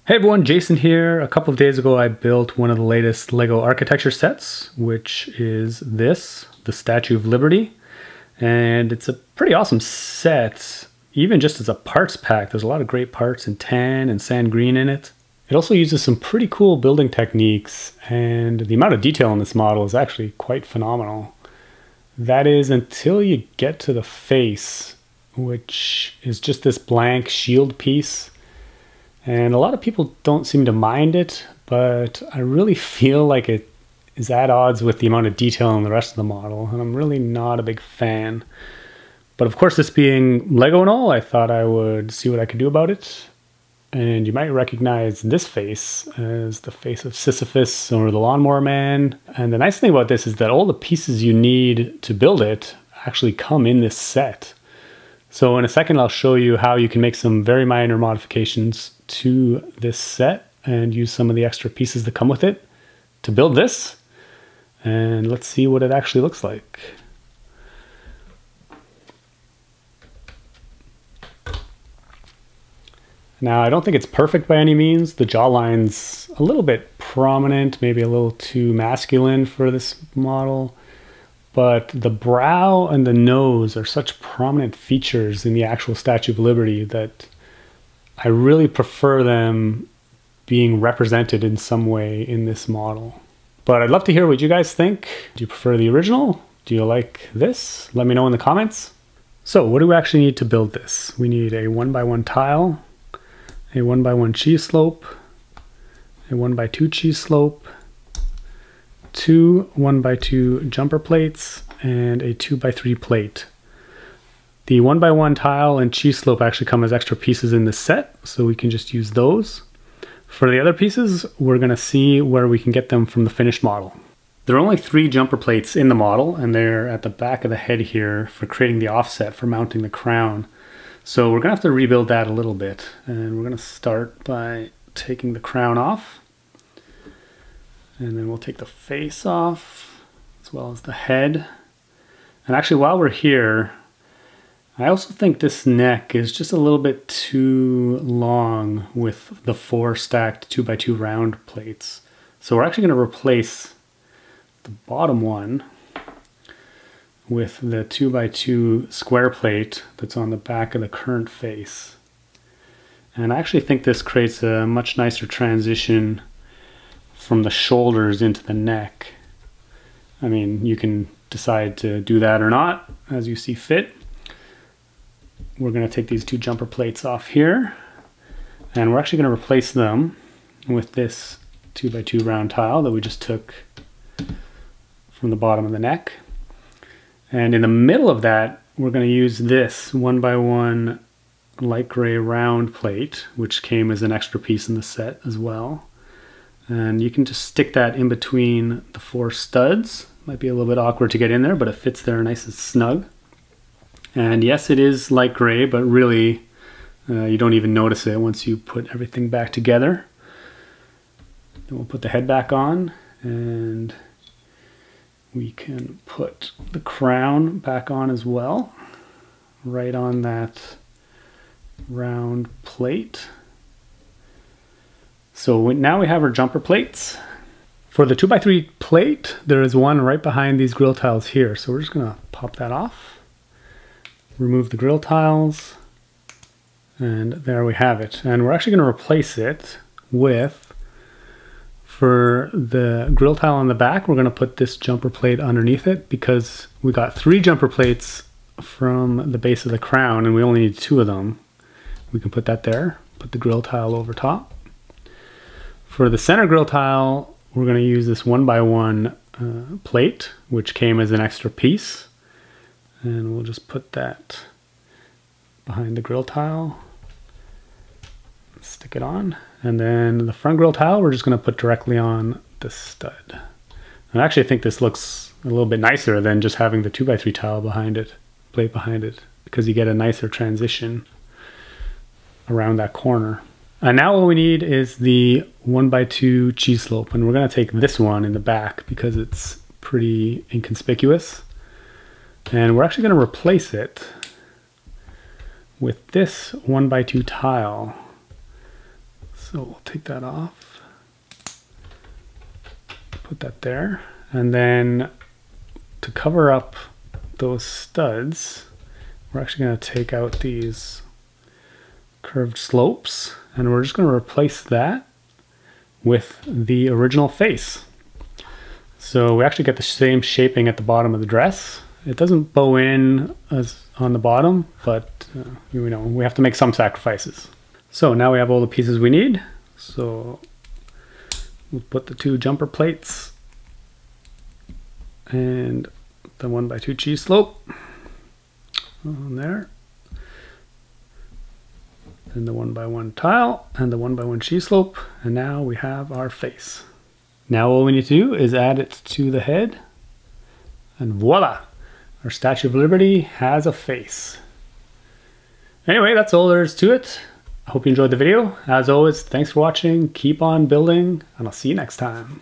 Hey everyone, Jason here. A couple of days ago I built one of the latest LEGO architecture sets, which is this, the Statue of Liberty. And it's a pretty awesome set, even just as a parts pack. There's a lot of great parts in tan and sand green in it. It also uses some pretty cool building techniques, and the amount of detail in this model is actually quite phenomenal. That is until you get to the face, which is just this blank shield piece. And a lot of people don't seem to mind it, but I really feel like it is at odds with the amount of detail in the rest of the model, and I'm really not a big fan. But of course, this being LEGO and all, I thought I would see what I could do about it. And you might recognize this face as the face of Sisyphus or the Lawnmower Man. And the nice thing about this is that all the pieces you need to build it actually come in this set. So in a second, I'll show you how you can make some very minor modifications to this set and use some of the extra pieces that come with it to build this. And let's see what it actually looks like. Now, I don't think it's perfect by any means. The jawline's a little bit prominent, maybe a little too masculine for this model. But the brow and the nose are such prominent features in the actual Statue of Liberty that I really prefer them being represented in some way in this model. But I'd love to hear what you guys think. Do you prefer the original? Do you like this? Let me know in the comments. So what do we actually need to build this? We need a 1x1 tile, a 1x1 cheese slope, a 1x2 cheese slope, two 1x2 jumper plates, and a 2x3 plate. The 1x1 tile and cheese slope actually come as extra pieces in this set, so we can just use those. For the other pieces, we're going to see where we can get them from the finished model. There are only 3 jumper plates in the model, and they're at the back of the head here for creating the offset for mounting the crown. So we're going to have to rebuild that a little bit, and we're going to start by taking the crown off. And then we'll take the face off, as well as the head. And actually, while we're here, I also think this neck is just a little bit too long with the 4 stacked 2x2 round plates. So we're actually going to replace the bottom one with the 2x2 square plate that's on the back of the current face. And I actually think this creates a much nicer transition from the shoulders into the neck. I mean, you can decide to do that or not as you see fit. We're going to take these 2 jumper plates off here, and we're actually going to replace them with this 2x2 round tile that we just took from the bottom of the neck. And in the middle of that, we're going to use this 1x1 light gray round plate, which came as an extra piece in the set as well. And you can just stick that in between the 4 studs. Might be a little bit awkward to get in there, but it fits there nice and snug. And yes, it is light gray, but really you don't even notice it once you put everything back together. Then we'll put the head back on, and we can put the crown back on as well, right on that round plate. So now we have our jumper plates. For the 2x3 plate, there is one right behind these grill tiles here. So we're just gonna pop that off, remove the grill tiles, and there we have it. And we're actually gonna replace it with, for the grill tile on the back, we're gonna put this jumper plate underneath it because we got 3 jumper plates from the base of the crown and we only need 2 of them. We can put that there, put the grill tile over top. For the center grill tile, we're going to use this 1x1 plate, which came as an extra piece. And we'll just put that behind the grill tile. Stick it on. And then the front grill tile, we're just going to put directly on the stud. And I actually think this looks a little bit nicer than just having the 2x3 tile behind it, plate behind it, because you get a nicer transition around that corner. And now all we need is the 1x2 cheese slope, and we're going to take this one in the back because it's pretty inconspicuous. And we're actually going to replace it with this 1x2 tile. So we'll take that off, put that there, and then to cover up those studs, we're actually going to take out these curved slopes, and we're just going to replace that with the original face. So we actually get the same shaping at the bottom of the dress. It doesn't bow in as on the bottom, but you know, we have to make some sacrifices. So now we have all the pieces we need. So we'll put the 2 jumper plates and the 1x2 cheese slope on there, and the 1x1 tile and the 1x1 cheese slope, and now we have our face. Now all we need to do is add it to the head, and voila! Our Statue of Liberty has a face. Anyway, that's all there is to it. I hope you enjoyed the video. As always, thanks for watching, keep on building, and I'll see you next time.